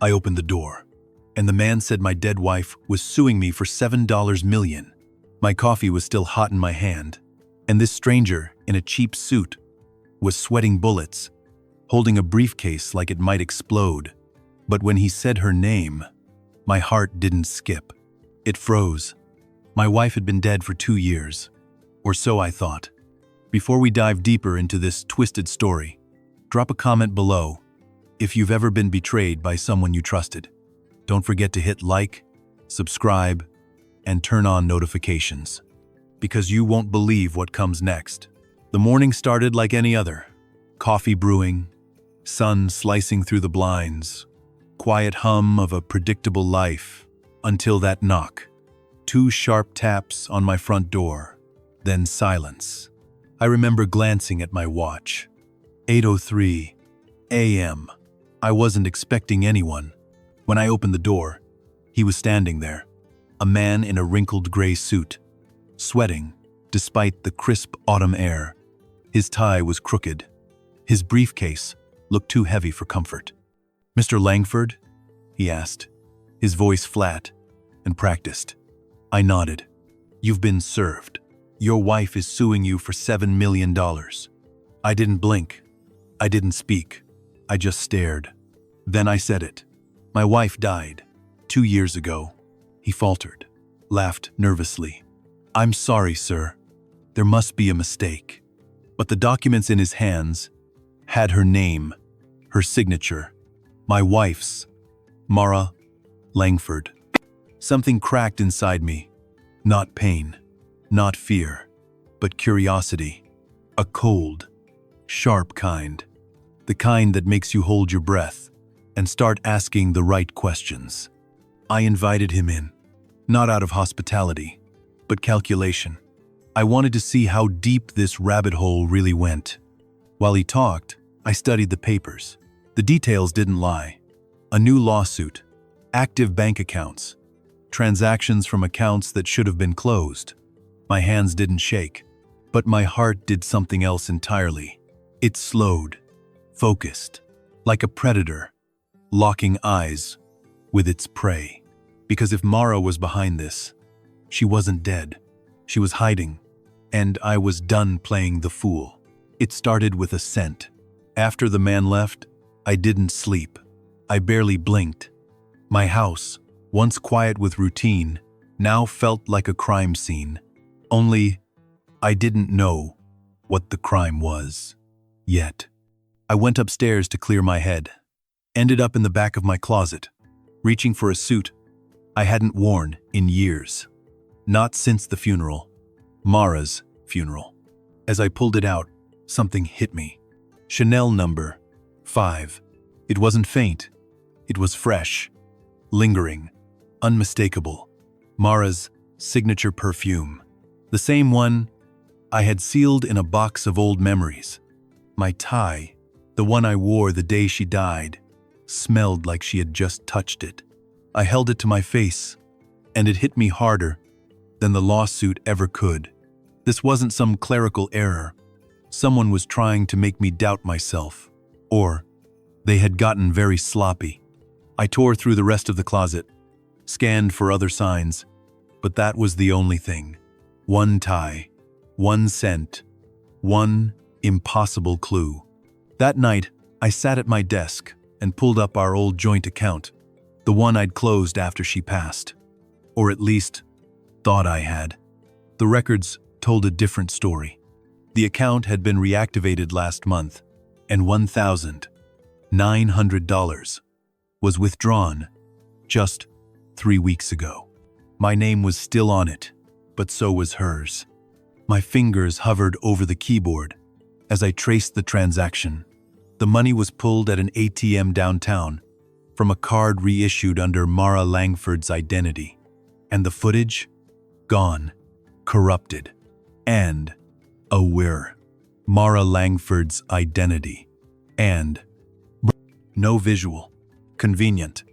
I opened the door, and the man said my dead wife was suing me for $7 million. My coffee was still hot in my hand, and this stranger in a cheap suit was sweating bullets, holding a briefcase like it might explode. But when he said her name, my heart didn't skip. It froze. My wife had been dead for 2 years, or so I thought. Before we dive deeper into this twisted story, drop a comment below if you've ever been betrayed by someone you trusted. Don't forget to hit like, subscribe, and turn on notifications, because you won't believe what comes next. The morning started like any other. Coffee brewing, sun slicing through the blinds, quiet hum of a predictable life, until that knock. 2 sharp taps on my front door, then silence. I remember glancing at my watch. 8:03 a.m. I wasn't expecting anyone. When I opened the door, he was standing there, a man in a wrinkled gray suit, sweating despite the crisp autumn air. His tie was crooked. His briefcase looked too heavy for comfort. "Mr. Langford?" he asked, his voice flat and practiced. I nodded. "You've been served. Your wife is suing you for $7 million. I didn't blink. I didn't speak. I just stared. Then I said it. "My wife died 2 years ago." He faltered, laughed nervously. "I'm sorry, sir. There must be a mistake." But the documents in his hands had her name, her signature, my wife's, Mara Langford. Something cracked inside me. Not pain, not fear, but curiosity. A cold, sharp kind. The kind that makes you hold your breath and start asking the right questions. I invited him in, not out of hospitality, but calculation. I wanted to see how deep this rabbit hole really went. While he talked, I studied the papers. The details didn't lie. A new lawsuit, active bank accounts, transactions from accounts that should have been closed. My hands didn't shake, but my heart did something else entirely. It slowed, focused, like a predator, locking eyes with its prey. Because if Mara was behind this, she wasn't dead. She was hiding, and I was done playing the fool. It started with a scent. After the man left, I didn't sleep. I barely blinked. My house, once quiet with routine, now felt like a crime scene. Only, I didn't know what the crime was. Yet. I went upstairs to clear my head. Ended up in the back of my closet, reaching for a suit I hadn't worn in years. Not since the funeral. Mara's funeral. As I pulled it out, something hit me. Chanel number 5. It wasn't faint. It was fresh, lingering, unmistakable. Mara's signature perfume. The same one I had sealed in a box of old memories. My tie, the one I wore the day she died, smelled like she had just touched it. I held it to my face, and it hit me harder than the lawsuit ever could. This wasn't some clerical error. Someone was trying to make me doubt myself, or they had gotten very sloppy. I tore through the rest of the closet, scanned for other signs, but that was the only thing. One tie, one scent, one impossible clue. That night, I sat at my desk and pulled up our old joint account, the one I'd closed after she passed. Or at least, thought I had. The records told a different story. The account had been reactivated last month, and $1,900 was withdrawn just 3 weeks ago. My name was still on it, but so was hers. My fingers hovered over the keyboard as I traced the transaction. The money was pulled at an ATM downtown from a card reissued under Mara Langford's identity. And the footage? Gone, corrupted, and aware. Mara Langford's identity. And no visual. Convenient.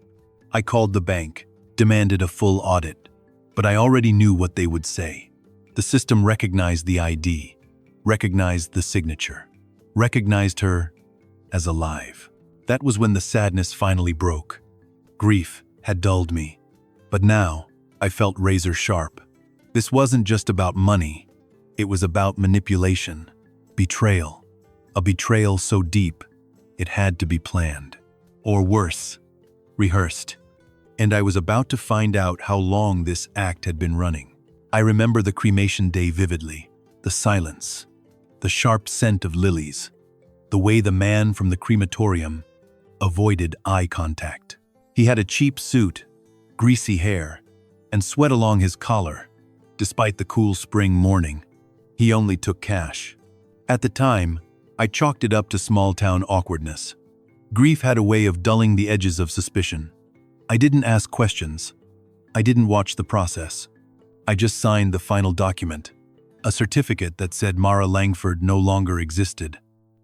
I called the bank, demanded a full audit, but I already knew what they would say. The system recognized the ID, recognized the signature, recognized her as alive. That was when the sadness finally broke. Grief had dulled me, but now I felt razor sharp. This wasn't just about money. It was about manipulation, betrayal. A betrayal so deep, it had to be planned. Or worse, rehearsed. And I was about to find out how long this act had been running. I remember the cremation day vividly, the silence, the sharp scent of lilies, the way the man from the crematorium avoided eye contact. He had a cheap suit, greasy hair, and sweat along his collar. Despite the cool spring morning, he only took cash. At the time, I chalked it up to small-town awkwardness. Grief had a way of dulling the edges of suspicion. I didn't ask questions. I didn't watch the process. I just signed the final document, a certificate that said Mara Langford no longer existed.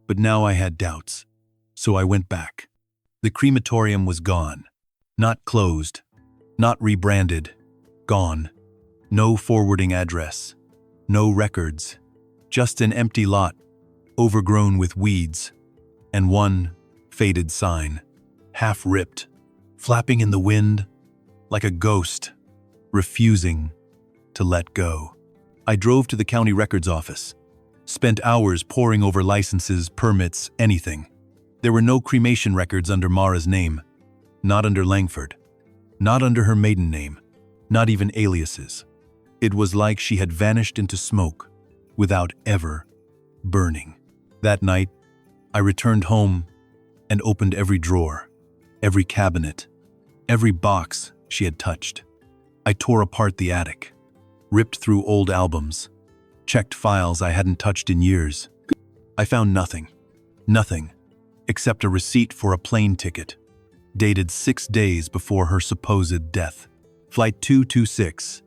But now I had doubts, so I went back. The crematorium was gone. Not closed, not rebranded, gone. No forwarding address, no records, just an empty lot, overgrown with weeds, and one faded sign, half ripped, flapping in the wind like a ghost, refusing to let go. I drove to the county records office, spent hours poring over licenses, permits, anything. There were no cremation records under Mara's name, not under Langford, not under her maiden name, not even aliases. It was like she had vanished into smoke without ever burning. That night, I returned home and opened every drawer, every cabinet, every box she had touched. I tore apart the attic, ripped through old albums, checked files I hadn't touched in years. I found nothing, except a receipt for a plane ticket, dated 6 days before her supposed death. Flight 226,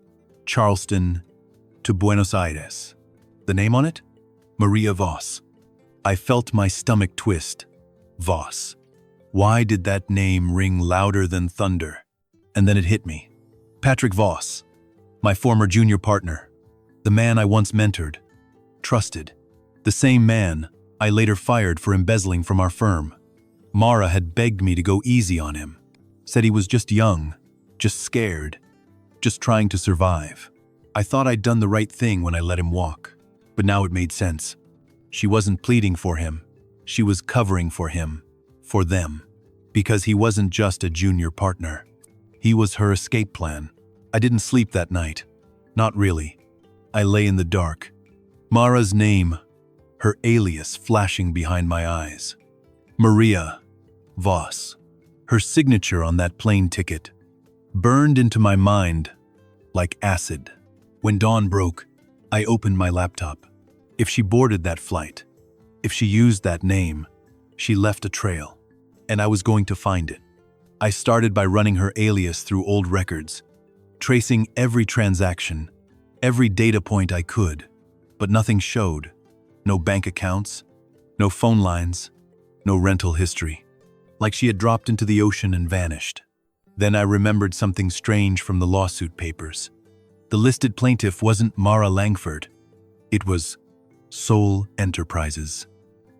Charleston to Buenos Aires. The name on it? Maria Voss. I felt my stomach twist. Voss. Why did that name ring louder than thunder? And then it hit me. Patrick Voss, my former junior partner, the man I once mentored, trusted, the same man I later fired for embezzling from our firm. Mara had begged me to go easy on him, said he was just young, just scared, just trying to survive. I thought I'd done the right thing when I let him walk, but now it made sense. She wasn't pleading for him. She was covering for him, for them, because he wasn't just a junior partner. He was her escape plan. I didn't sleep that night. Not really. I lay in the dark. Mara's name, her alias flashing behind my eyes. Maria Voss. Her signature on that plane ticket burned into my mind like acid. When dawn broke, I opened my laptop. If she boarded that flight, if she used that name, she left a trail, and I was going to find it. I started by running her alias through old records, tracing every transaction, every data point I could, but nothing showed. No bank accounts, no phone lines, no rental history. Like she had dropped into the ocean and vanished. Then I remembered something strange from the lawsuit papers. The listed plaintiff wasn't Mara Langford. It was Soul Enterprises.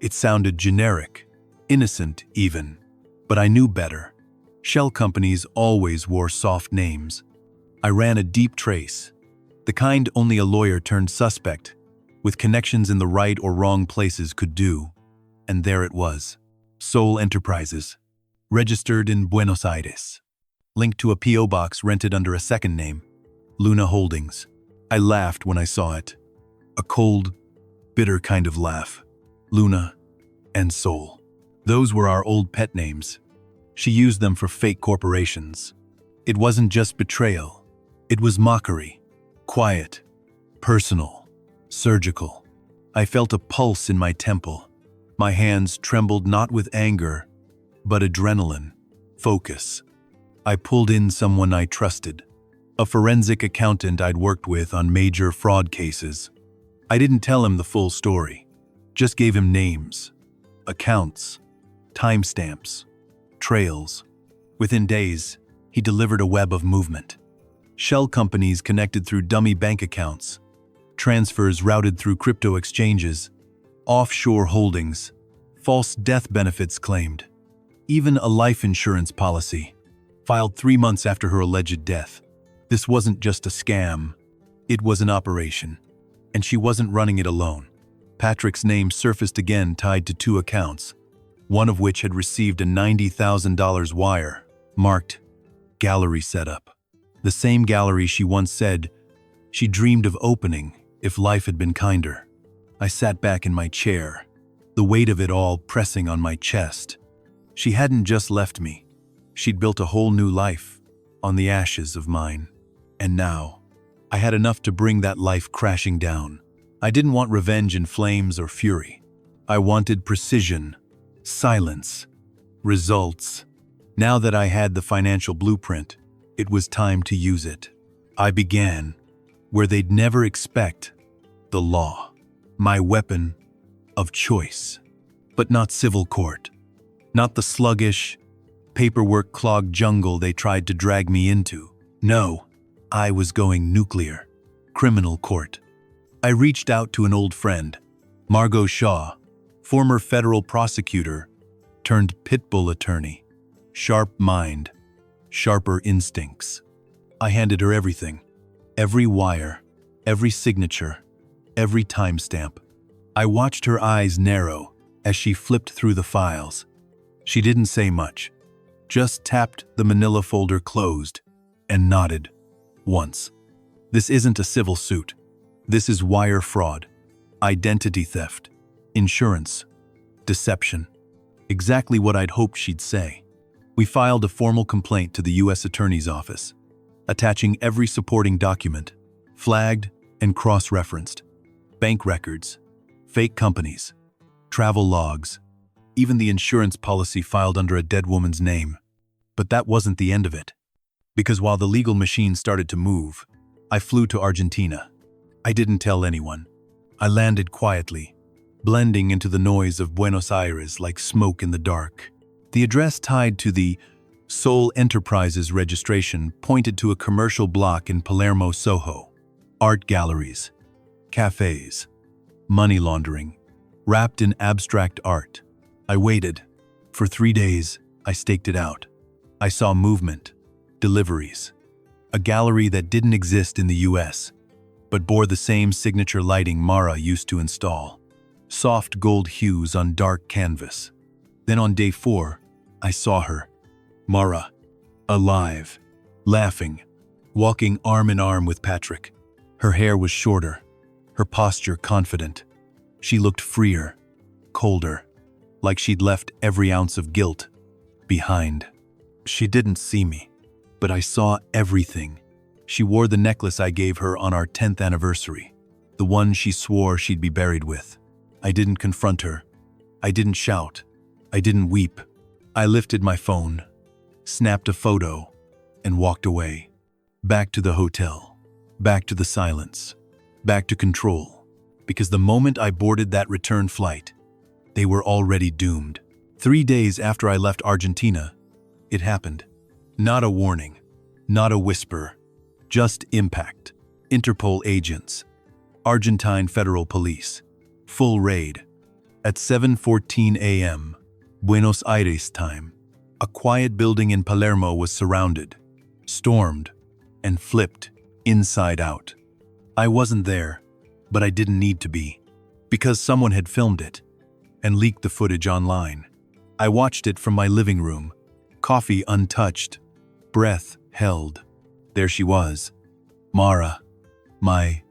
It sounded generic, innocent even, but I knew better. Shell companies always wore soft names. I ran a deep trace, the kind only a lawyer turned suspect, with connections in the right or wrong places could do. And there it was. Soul Enterprises, registered in Buenos Aires, linked to a P.O. box rented under a second name, Luna Holdings. I laughed when I saw it. A cold, bitter kind of laugh. Luna and Soul. Those were our old pet names. She used them for fake corporations. It wasn't just betrayal. It was mockery. Quiet, personal, surgical. I felt a pulse in my temple. My hands trembled not with anger, but adrenaline, focus. I pulled in someone I trusted, a forensic accountant I'd worked with on major fraud cases. I didn't tell him the full story, just gave him names, accounts, timestamps, trails. Within days, he delivered a web of movement. Shell companies connected through dummy bank accounts, transfers routed through crypto exchanges, offshore holdings, false death benefits claimed, even a life insurance policy. filed 3 months after her alleged death. This wasn't just a scam, it was an operation. And she wasn't running it alone. Patrick's name surfaced again, tied to 2 accounts, one of which had received a $90,000 wire, marked gallery setup. The same gallery she once said she dreamed of opening if life had been kinder. I sat back in my chair, the weight of it all pressing on my chest. She hadn't just left me. She'd built a whole new life on the ashes of mine. And now, I had enough to bring that life crashing down. I didn't want revenge in flames or fury. I wanted precision, silence, results. Now that I had the financial blueprint, it was time to use it. I began where they'd never expect: the law. My weapon of choice. But not civil court. Not the sluggish, paperwork-clogged jungle they tried to drag me into. No, I was going nuclear. Criminal court. I reached out to an old friend, Margot Shaw, former federal prosecutor turned pitbull attorney. Sharp mind, sharper instincts. I handed her everything. Every wire, every signature, every timestamp. I watched her eyes narrow as she flipped through the files. She didn't say much, just tapped the manila folder closed and nodded once. This isn't a civil suit. This is wire fraud, identity theft, insurance, deception. Exactly what I'd hoped she'd say. We filed a formal complaint to the U.S. Attorney's Office, attaching every supporting document, flagged and cross-referenced. Bank records, fake companies, travel logs, even the insurance policy filed under a dead woman's name. But that wasn't the end of it. Because while the legal machine started to move, I flew to Argentina. I didn't tell anyone. I landed quietly, blending into the noise of Buenos Aires like smoke in the dark. The address tied to the Sol Enterprises registration pointed to a commercial block in Palermo, Soho. Art galleries, cafes, money laundering, wrapped in abstract art. I waited. For 3 days, I staked it out. I saw movement, deliveries. A gallery that didn't exist in the US, but bore the same signature lighting Mara used to install. Soft gold hues on dark canvas. Then on day 4, I saw her. Mara, alive, laughing, walking arm in arm with Patrick. Her hair was shorter, her posture confident. She looked freer, colder, like she'd left every ounce of guilt behind. She didn't see me, but I saw everything. She wore the necklace I gave her on our 10th anniversary, the one she swore she'd be buried with. I didn't confront her. I didn't shout. I didn't weep. I lifted my phone, snapped a photo, and walked away. Back to the hotel, back to the silence, back to control. Because the moment I boarded that return flight, they were already doomed. 3 days after I left Argentina, it happened. Not a warning, not a whisper, just impact. Interpol agents, Argentine Federal Police, full raid. At 7:14 a.m., Buenos Aires time, a quiet building in Palermo was surrounded, stormed, and flipped inside out. I wasn't there, but I didn't need to be, because someone had filmed it and leaked the footage online. I watched it from my living room, coffee untouched, breath held. There she was, Mara, my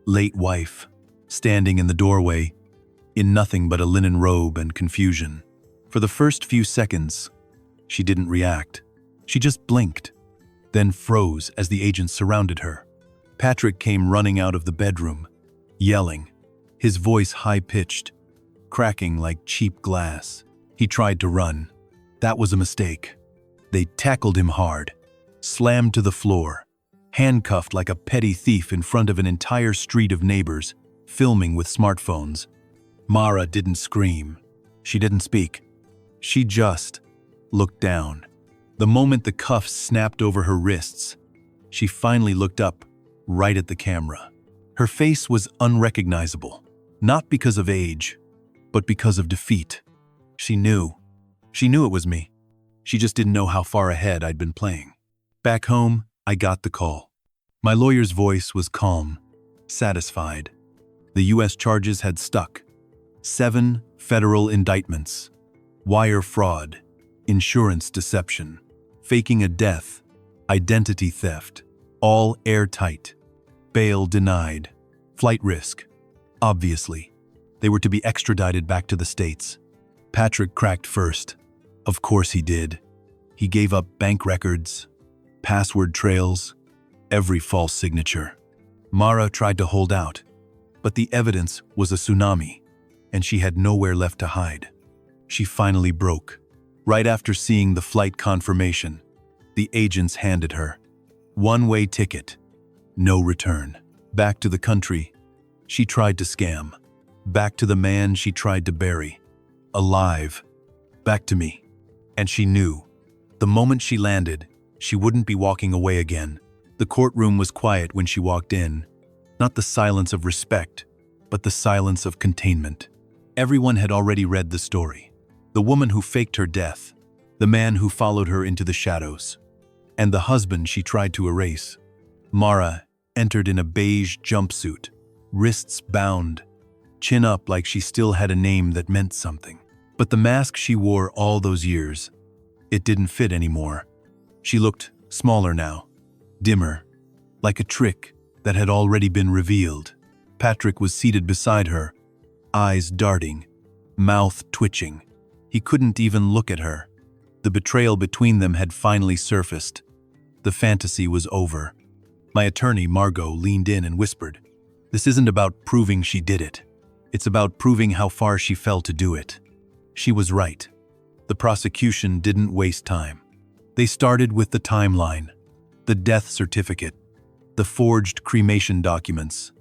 late wife, standing in the doorway, in nothing but a linen robe and confusion. For the first few seconds, she didn't react. She just blinked, then froze as the agents surrounded her. Patrick came running out of the bedroom, yelling, his voice high-pitched, cracking like cheap glass. He tried to run. That was a mistake. They tackled him hard, slammed to the floor, handcuffed like a petty thief in front of an entire street of neighbors, filming with smartphones. Mara didn't scream. She didn't speak. She just looked down. The moment the cuffs snapped over her wrists, she finally looked up, right at the camera. Her face was unrecognizable, not because of age, but because of defeat. She knew it was me. She just didn't know how far ahead I'd been playing. Back home, I got the call. My lawyer's voice was calm, satisfied. The U.S. charges had stuck. 7 federal indictments. Wire fraud, insurance deception, faking a death, identity theft, all airtight. Bail denied. Flight risk. Obviously, they were to be extradited back to the States. Patrick cracked first. Of course he did. He gave up bank records, password trails, every false signature. Mara tried to hold out, but the evidence was a tsunami, and she had nowhere left to hide. She finally broke. Right after seeing the flight confirmation, the agents handed her one-way ticket, no return. Back to the country she tried to scam. Back to the man she tried to bury. Alive. Back to me. And she knew. The moment she landed, she wouldn't be walking away again. The courtroom was quiet when she walked in. Not the silence of respect, but the silence of containment. Everyone had already read the story. The woman who faked her death, the man who followed her into the shadows, and the husband she tried to erase. Mara entered in a beige jumpsuit, wrists bound, chin up like she still had a name that meant something. But the mask she wore all those years, it didn't fit anymore. She looked smaller now, dimmer, like a trick that had already been revealed. Patrick was seated beside her, eyes darting, mouth twitching. He couldn't even look at her. The betrayal between them had finally surfaced. The fantasy was over. My attorney, Margot, leaned in and whispered, "This isn't about proving she did it. It's about proving how far she fell to do it." She was right. The prosecution didn't waste time. They started with the timeline, the death certificate, the forged cremation documents,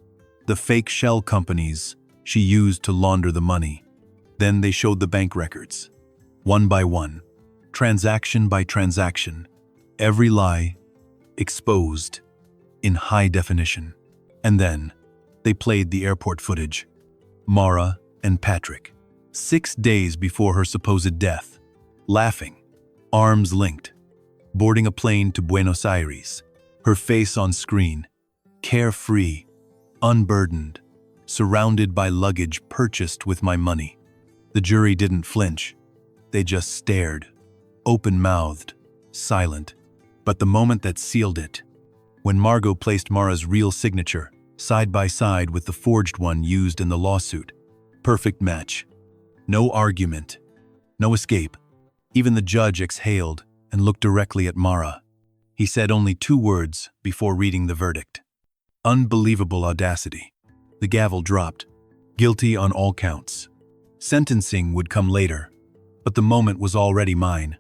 the fake shell companies she used to launder the money. Then they showed the bank records, one by one, transaction by transaction, every lie exposed in high definition. And then they played the airport footage. Mara and Patrick, 6 days before her supposed death, laughing, arms linked, boarding a plane to Buenos Aires, her face on screen, carefree, unburdened, surrounded by luggage purchased with my money. The jury didn't flinch. They just stared, open-mouthed, silent. But the moment that sealed it, when Margot placed Mara's real signature side by side with the forged one used in the lawsuit, perfect match. No argument, no escape. Even the judge exhaled and looked directly at Mara. He said only 2 words before reading the verdict. Unbelievable audacity. The gavel dropped. Guilty on all counts. Sentencing would come later, but the moment was already mine.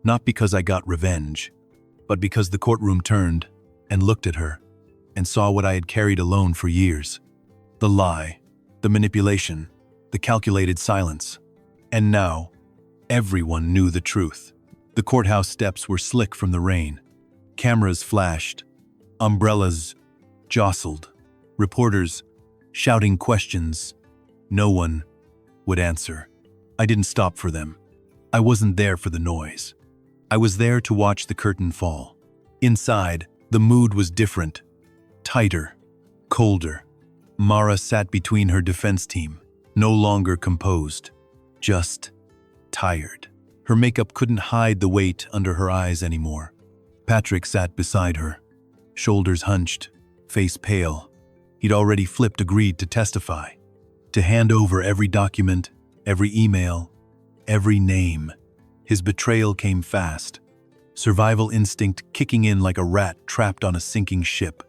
Not because I got revenge, but because the courtroom turned and looked at her and saw what I had carried alone for years. The lie, the manipulation, the calculated silence. And now, everyone knew the truth. The courthouse steps were slick from the rain. Cameras flashed. Umbrellas jostled. Reporters shouting questions. No one would answer. I didn't stop for them. I wasn't there for the noise. I was there to watch the curtain fall. Inside, the mood was different. Tighter. Colder. Mara sat between her defense team, no longer composed. Just tired. Her makeup couldn't hide the weight under her eyes anymore. Patrick sat beside her, shoulders hunched, face pale. He'd already flipped agreed to testify, to hand over every document, every email, every name. His betrayal came fast, survival instinct kicking in like a rat trapped on a sinking ship.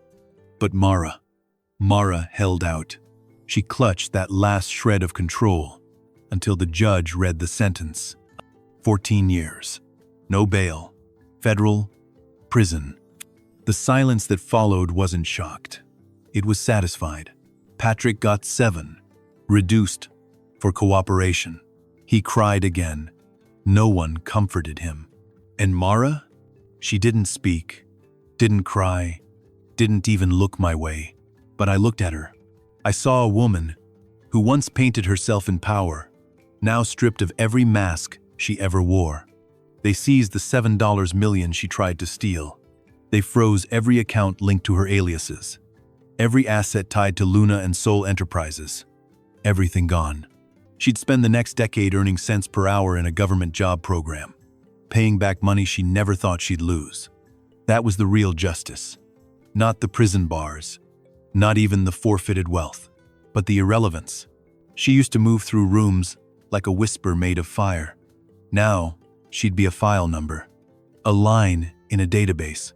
But Mara held out. She clutched that last shred of control until the judge read the sentence. 14 years. No bail. Federal prison. The silence that followed wasn't shocked. It was satisfied. Patrick got 7, reduced for cooperation. He cried again. No one comforted him. And Mara? She didn't speak, didn't cry, didn't even look my way. But I looked at her. I saw a woman who once painted herself in power, now stripped of every mask she ever wore. They seized the $7 million she tried to steal. They froze every account linked to her aliases. Every asset tied to Luna and Soul Enterprises. Everything gone. She'd spend the next decade earning cents per hour in a government job program, paying back money she never thought she'd lose. That was the real justice. Not the prison bars, not even the forfeited wealth, but the irrelevance. She used to move through rooms like a whisper made of fire. Now, she'd be a file number, a line in a database,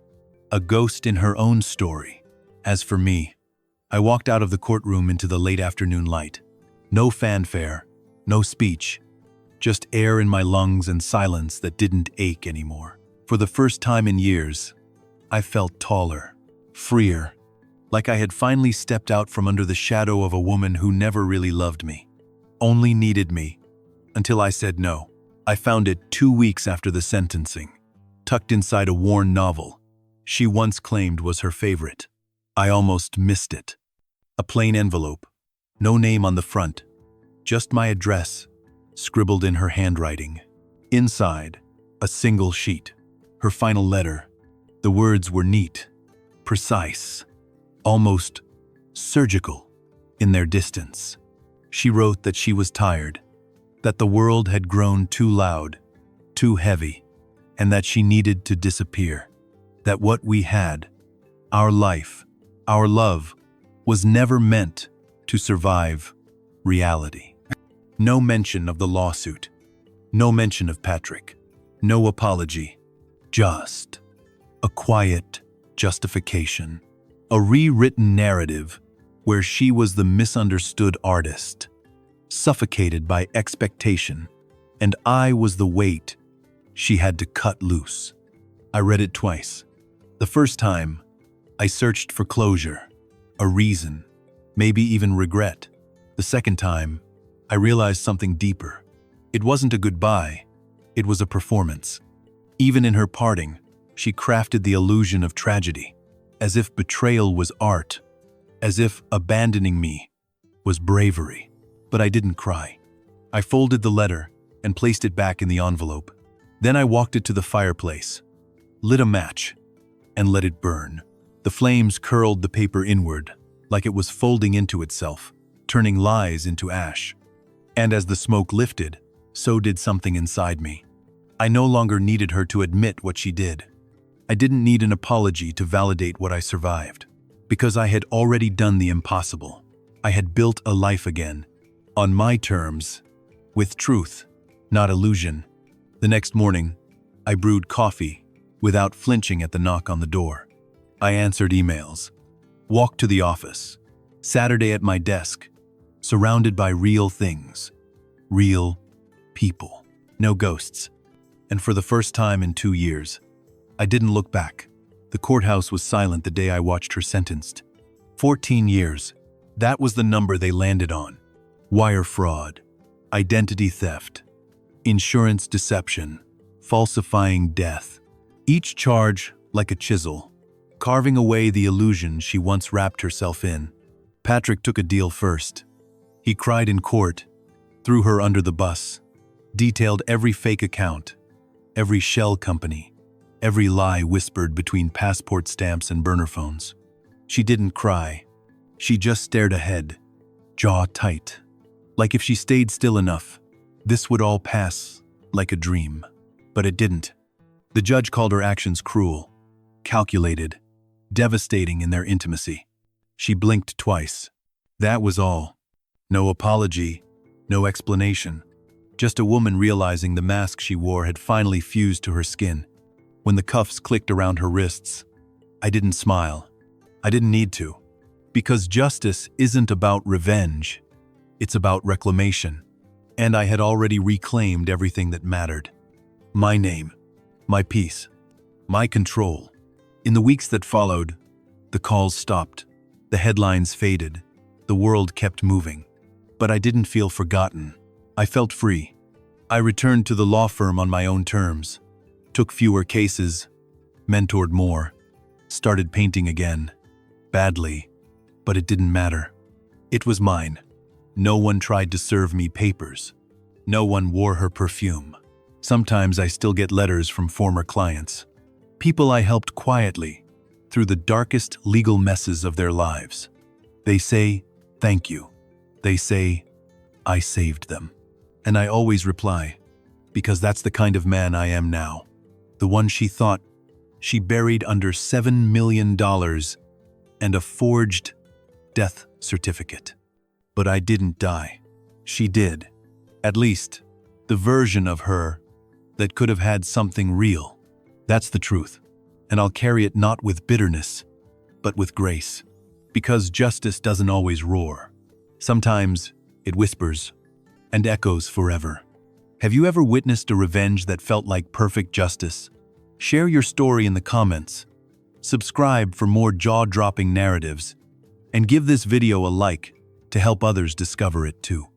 a ghost in her own story. As for me, I walked out of the courtroom into the late afternoon light. No fanfare, no speech, just air in my lungs and silence that didn't ache anymore. For the first time in years, I felt taller, freer, like I had finally stepped out from under the shadow of a woman who never really loved me, only needed me, until I said no. I found it 2 weeks after the sentencing, tucked inside a worn novel she once claimed was her favorite. I almost missed it. A plain envelope, no name on the front, just my address, scribbled in her handwriting. Inside, a single sheet, her final letter. The words were neat, precise, almost surgical in their distance. She wrote that she was tired, that the world had grown too loud, too heavy, and that she needed to disappear. That what we had, our life, our love, was never meant to survive reality. No mention of the lawsuit, no mention of Patrick, no apology, just a quiet justification, a rewritten narrative where she was the misunderstood artist, suffocated by expectation, and I was the weight she had to cut loose. I read it twice. The first time, I searched for closure, a reason, maybe even regret. The second time, I realized something deeper. It wasn't a goodbye, it was a performance. Even in her parting, she crafted the illusion of tragedy, as if betrayal was art, as if abandoning me was bravery. But I didn't cry. I folded the letter and placed it back in the envelope. Then I walked it to the fireplace, lit a match, and let it burn. The flames curled the paper inward, like it was folding into itself, turning lies into ash. And as the smoke lifted, so did something inside me. I no longer needed her to admit what she did. I didn't need an apology to validate what I survived, because I had already done the impossible. I had built a life again, on my terms, with truth, not illusion. The next morning, I brewed coffee without flinching at the knock on the door. I answered emails, walked to the office, Saturday at my desk, surrounded by real things, real people, no ghosts. And for the first time in 2 years, I didn't look back. The courthouse was silent the day I watched her sentenced. 14 years, that was the number they landed on. Wire fraud, identity theft, insurance deception, falsifying death. Each charge like a chisel, carving away the illusion she once wrapped herself in. Patrick took a deal first. He cried in court, threw her under the bus, detailed every fake account, every shell company, every lie whispered between passport stamps and burner phones. She didn't cry. She just stared ahead, jaw tight. Like if she stayed still enough, this would all pass like a dream. But it didn't. The judge called her actions cruel, calculated, devastating in their intimacy. She blinked twice. That was all. No apology, no explanation. Just a woman realizing the mask she wore had finally fused to her skin. When the cuffs clicked around her wrists, I didn't smile. I didn't need to. Because justice isn't about revenge. It's about reclamation. And I had already reclaimed everything that mattered. My name, my peace, my control. In the weeks that followed, the calls stopped, the headlines faded, the world kept moving. But I didn't feel forgotten. I felt free. I returned to the law firm on my own terms, took fewer cases, mentored more, started painting again. Badly, but it didn't matter. It was mine. No one tried to serve me papers. No one wore her perfume. Sometimes I still get letters from former clients, people I helped quietly through the darkest legal messes of their lives. They say, "Thank you." They say, "I saved them." And I always reply, because that's the kind of man I am now. The one she thought she buried under $7 million and a forged death certificate. But I didn't die. She did. At least, the version of her that could have had something real. That's the truth. And I'll carry it not with bitterness, but with grace. Because justice doesn't always roar. Sometimes it whispers and echoes forever. Have you ever witnessed a revenge that felt like perfect justice? Share your story in the comments. Subscribe for more jaw-dropping narratives. And give this video a like to help others discover it too.